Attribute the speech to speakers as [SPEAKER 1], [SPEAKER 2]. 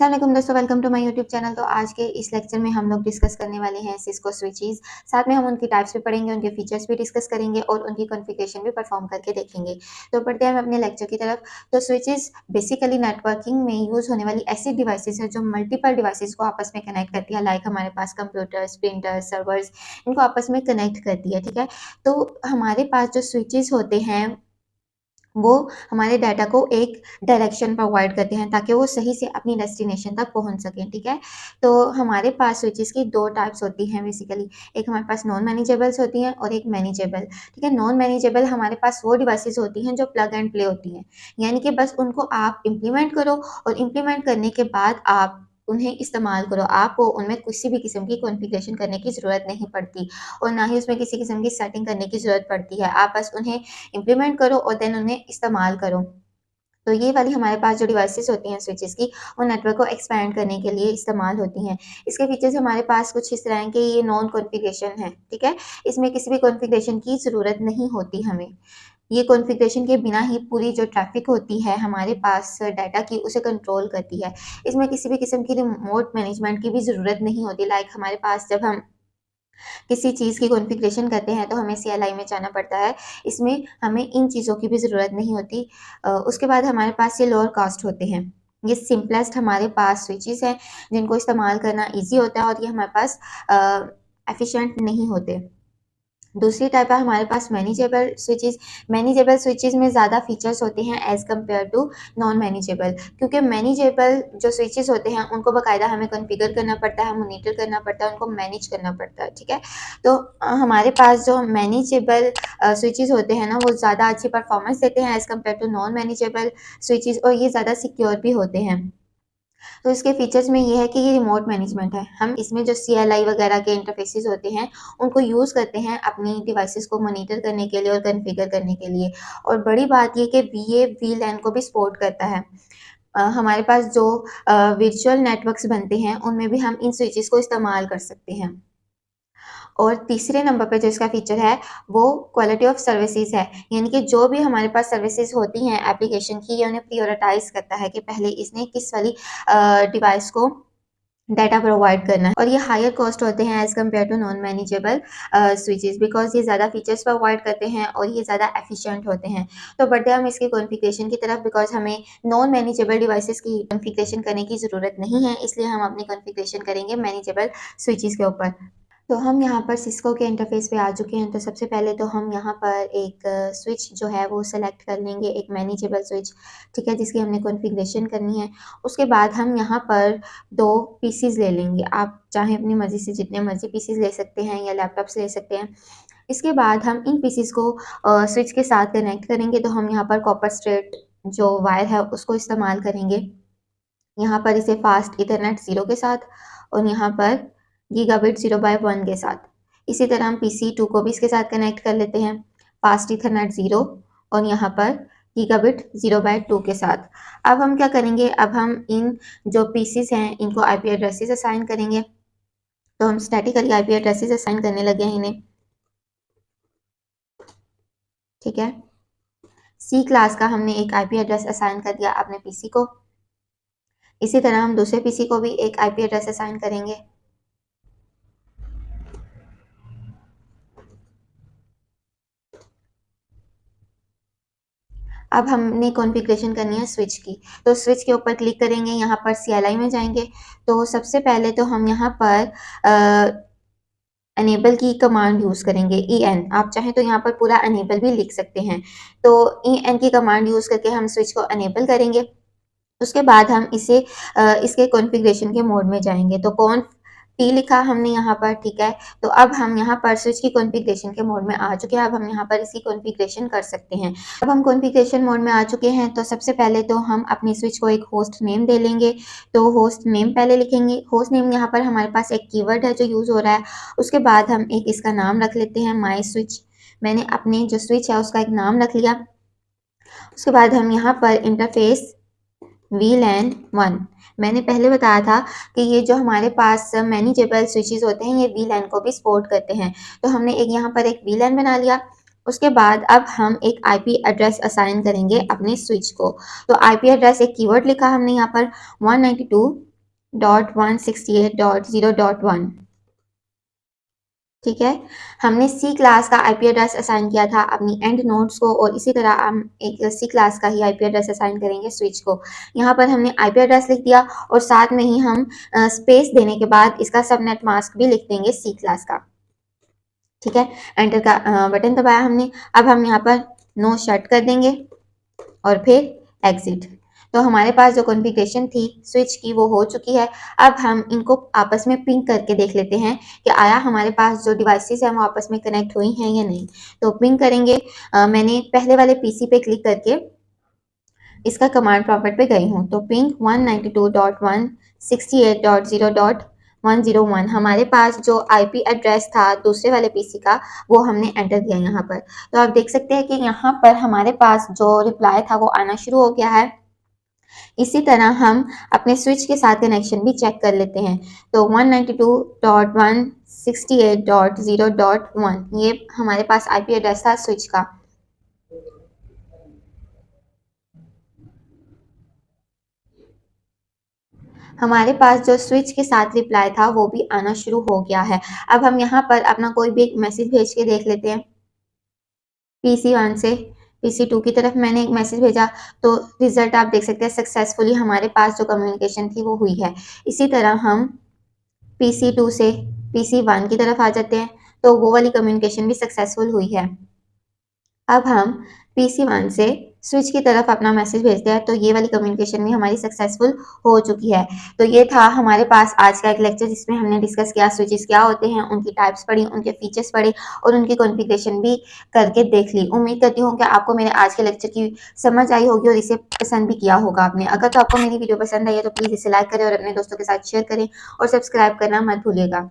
[SPEAKER 1] अस्सलाम वालेकुम दोस्तों, welcome to my YouTube channel. तो आज के इस लेक्चर में हम लोग डिस्कस करने वाले हैं सिस्को स्विचेस। साथ में हम उनकी टाइप्स भी पढ़ेंगे, उनके फीचर्स भी डिस्कस करेंगे और उनकी कॉन्फ़िगरेशन भी परफॉर्म करके देखेंगे। तो बढ़ते हैं हम अपने लेक्चर की तरफ। तो स्विचेस बेसिकली नेटवर्किंग में यूज़ होने वाली ऐसी डिवाइसेस है जो मल्टीपल डिवाइसेस को आपस में कनेक्ट करती है। लाइक हमारे पास कंप्यूटर्स, प्रिंटर्स, सर्वर्स, इनको आपस में कनेक्ट करती है, ठीक है। तो हमारे पास जो स्विचेस होते हैं वो हमारे डाटा को एक डायरेक्शन प्रोवाइड करते हैं ताकि वो सही से अपनी डेस्टिनेशन तक पहुंच सकें, ठीक है। तो हमारे पास स्विचेस की दो टाइप्स होती हैं बेसिकली। एक हमारे पास नॉन मैनेजेबल्स होती हैं और एक मैनेजेबल, ठीक है। नॉन मैनेजेबल हमारे पास वो डिवाइसेस होती हैं जो प्लग एंड प्ले होती हैं, यानी कि बस उनको आप इम्प्लीमेंट करो और इम्प्लीमेंट करने के बाद आप उन्हें इस्तेमाल करो। आपको उनमें किसी भी किस्म की कॉन्फ़िगरेशन करने की ज़रूरत नहीं पड़ती और ना ही उसमें किसी किस्म की सेटिंग करने की ज़रूरत पड़ती है। आप बस उन्हें इम्प्लीमेंट करो और देन उन्हें इस्तेमाल करो। तो ये वाली हमारे पास जो डिवाइसेस होती हैं स्विचेस की, वो नेटवर्क को एक्सपैंड करने के लिए इस्तेमाल होती हैं। इसके फीचर्स हमारे पास कुछ इस तरह हैं कि ये नॉन कॉन्फ़िगरेशन है, ठीक है। इसमें किसी भी कॉन्फ़िगरेशन की ज़रूरत नहीं होती हमें। ये कॉन्फ़िगरेशन के बिना ही पूरी जो ट्रैफ़िक होती है हमारे पास डाटा की, उसे कंट्रोल करती है। इसमें किसी भी किस्म की रिमोट मैनेजमेंट की भी ज़रूरत नहीं होती। लाइक हमारे पास जब हम किसी चीज़ की कॉन्फ़िगरेशन करते हैं तो हमें CLI में जाना पड़ता है। इसमें हमें इन चीज़ों की भी ज़रूरत नहीं होती। उसके बाद हमारे पास ये लोअर कॉस्ट होते हैं। ये सिंपलेस्ट हमारे पास स्विचेस हैं जिनको इस्तेमाल करना ईज़ी होता है और ये हमारे पास एफ़िशिएंट नहीं होते। दूसरी टाइप है हमारे पास मैनेजेबल स्विचेस। मैनेजेबल स्विचेस में ज़्यादा फीचर्स होते हैं as compare to non manageable, क्योंकि मैनेजेबल जो स्विचेस होते हैं उनको बाकायदा हमें कॉन्फ़िगर करना पड़ता है, मॉनिटर करना पड़ता है, उनको मैनेज करना पड़ता है, ठीक है। तो हमारे पास जो मैनेजेबल स्विचेस होते हैं ना, वो ज़्यादा अच्छी परफॉर्मेंस देते हैं as compare to non manageable switches और ये ज़्यादा सिक्योर भी होते हैं। तो इसके फीचर्स में ये है कि ये रिमोट मैनेजमेंट है। हम इसमें जो CLI वगैरह के इंटरफेसेस होते हैं उनको यूज़ करते हैं अपनी डिवाइसेस को मॉनिटर करने के लिए और कॉन्फ़िगर करने के लिए। और बड़ी बात ये कि VA VLAN को भी सपोर्ट करता है। हमारे पास जो वर्चुअल नेटवर्क्स बनते हैं उनमें भी हम इन स्विचेस को इस्तेमाल कर सकते हैं। और तीसरे नंबर पे जो इसका फीचर है वो क्वालिटी ऑफ सर्विसेज है, यानी कि जो भी हमारे पास सर्विसेज होती हैं एप्लीकेशन की, ये उन्हें प्रायोरिटाइज करता है कि पहले इसने किस वाली डिवाइस को डाटा प्रोवाइड करना है। और ये हायर कॉस्ट होते हैं as compare to non manageable switches, because ये ज़्यादा फीचर्स प्रोवाइड करते हैं और ये ज़्यादा एफिशिएंट होते हैं। तो बढ़ते हम इसकी कॉन्फ़िगरेशन की तरफ, बिकॉज हमें नॉन मैनेजेबल डिवाइसेस की कॉन्फ़िगरेशन करने की ज़रूरत नहीं है, इसलिए हम अपनी कॉन्फ़िगरेशन करेंगे मैनेजेबल स्विचेस के ऊपर। तो हम यहाँ पर सिस्को के इंटरफेस पे आ चुके हैं। तो सबसे पहले तो हम यहाँ पर एक स्विच जो है वो सेलेक्ट कर लेंगे, एक मैनेजेबल स्विच, ठीक है, जिसकी हमने कॉन्फ़िगरेशन करनी है। उसके बाद हम यहाँ पर 2 पीसीज़ ले लेंगे। आप चाहें अपनी मर्ज़ी से जितने मर्ज़ी पीसीज़ ले सकते हैं या लैपटॉप्स ले सकते हैं। इसके बाद हम इन पीसीज़ को स्विच के साथ कनेक्ट करेंगे। तो हम यहाँ पर कॉपर स्ट्रेट जो वायर है उसको इस्तेमाल करेंगे। यहाँ पर इसे फास्ट इथरनेट 0 के साथ और यहाँ पर गीगाबिट 0/1 के साथ। इसी तरह हम PC2 को भी इसके साथ कनेक्ट कर लेते हैं, फास्ट इथरनेट 0 और यहाँ पर गीगाबिट 0/2 के साथ। अब हम क्या करेंगे, अब हम इन जो पीसीज हैं इनको IP एड्रेसेस असाइन करेंगे। तो हम स्टैटिकली IP एड्रेसेस असाइन करने लगे हैं इन्हें, ठीक है। C क्लास का हमने एक IP एड्रेस असाइन कर दिया अपने PC को। इसी तरह हम दूसरे PC को भी एक IP एड्रेस असाइन करेंगे। अब हमने कॉन्फ़िगरेशन करनी है स्विच की। तो स्विच के ऊपर क्लिक करेंगे, यहाँ पर CLI में जाएंगे। तो सबसे पहले तो हम यहाँ पर एनेबल की कमांड यूज़ करेंगे, EN। आप चाहें तो यहाँ पर पूरा एनेबल भी लिख सकते हैं। तो EN की कमांड यूज़ करके हम स्विच को एनेबल करेंगे। उसके बाद हम इसे इसके कॉन्फ़िगरेशन के मोड में जाएंगे। तो कॉन्फ P लिखा हमने यहाँ पर, ठीक है। तो अब हम यहाँ पर स्विच की कॉन्फ़िगरेशन के मोड में आ चुके हैं। अब हम यहाँ पर इसकी कॉन्फ़िगरेशन कर सकते हैं। अब हम कॉन्फ़िगरेशन मोड में आ चुके हैं। तो सबसे पहले तो हम अपनी स्विच को एक होस्ट नेम दे लेंगे। तो होस्ट नेम पहले लिखेंगे। होस्ट नेम यहाँ पर हमारे पास एक कीवर्ड है जो यूज़ हो रहा है। उसके बाद हम एक इसका नाम रख लेते हैं, माई स्विच। मैंने अपनी जो स्विच है उसका एक नाम रख लिया। उसके बाद हम यहाँ पर इंटरफेस VLAN 1, मैंने पहले बताया था कि ये जो हमारे पास मैनेजेबल स्विचेस होते हैं ये VLAN को भी सपोर्ट करते हैं। तो हमने यहाँ पर एक VLAN बना लिया। उसके बाद अब हम एक IP एड्रेस असाइन करेंगे अपने स्विच को। तो IP एड्रेस एक कीवर्ड लिखा हमने यहाँ पर 192 192.168.0.1। ठीक है, हमने सी क्लास का आईपी एड्रेस असाइन किया था अपनी एंड नोड्स को, और इसी तरह हम एक सी क्लास का ही आईपी एड्रेस असाइन करेंगे स्विच को। यहाँ पर हमने आईपी एड्रेस लिख दिया और साथ में ही हम स्पेस देने के बाद इसका सबनेट मास्क भी लिख देंगे सी क्लास का। ठीक है, एंटर का बटन दबाया हमने। अब हम यहाँ पर नो शट कर देंगे और फिर एग्जिट। तो हमारे पास जो कॉन्फ़िगरेशन थी स्विच की वो हो चुकी है। अब हम इनको आपस में पिंग करके देख लेते हैं कि आया हमारे पास जो डिवाइसेस हैं वो आपस में कनेक्ट हुई हैं या नहीं। तो पिंग करेंगे। मैंने पहले वाले पीसी पे क्लिक करके इसका कमांड प्रॉम्प्ट पे गई हूँ। तो पिंग 192.168.0.101 हमारे पास जो आईपी एड्रेस था दूसरे वाले पीसी का वो हमने एंटर किया यहाँ पर। तो आप देख सकते हैं कि यहाँ पर हमारे पास जो रिप्लाई था वो आना शुरू हो गया है। इसी तरह हम अपने स्विच के साथ कनेक्शन भी चेक कर लेते हैं। तो 192.168.0.1 ये हमारे पास आईपी एड्रेस था स्विच का। हमारे पास जो स्विच के साथ रिप्लाई था वो भी आना शुरू हो गया है। अब हम यहाँ पर अपना कोई भी एक मैसेज भेज के देख लेते हैं। PC1 से PC2 की तरफ मैंने एक मैसेज भेजा, तो रिजल्ट आप देख सकते हैं सक्सेसफुली हमारे पास जो कम्युनिकेशन थी वो हुई है। इसी तरह हम PC2 से PC1 की तरफ आ जाते हैं, तो वो वाली कम्युनिकेशन भी सक्सेसफुल हुई है। अब हम PC1 से स्विच की तरफ अपना मैसेज भेजते हैं, तो ये वाली कम्युनिकेशन भी हमारी सक्सेसफुल हो चुकी है। तो ये था हमारे पास आज का एक लेक्चर जिसमें हमने डिस्कस किया स्विचेस क्या होते हैं, उनकी टाइप्स पढ़ी, उनके फीचर्स पढ़े और उनकी कॉन्फ़िगरेशन भी करके देख ली। उम्मीद करती हूँ कि आपको मेरे आज के लेक्चर की समझ आई होगी और इसे पसंद भी किया होगा आपने। अगर तो आपको मेरी वीडियो पसंद आई है तो प्लीज़ इसे लाइक करें और अपने दोस्तों के साथ शेयर करें और सब्सक्राइब करना मत भूलिएगा।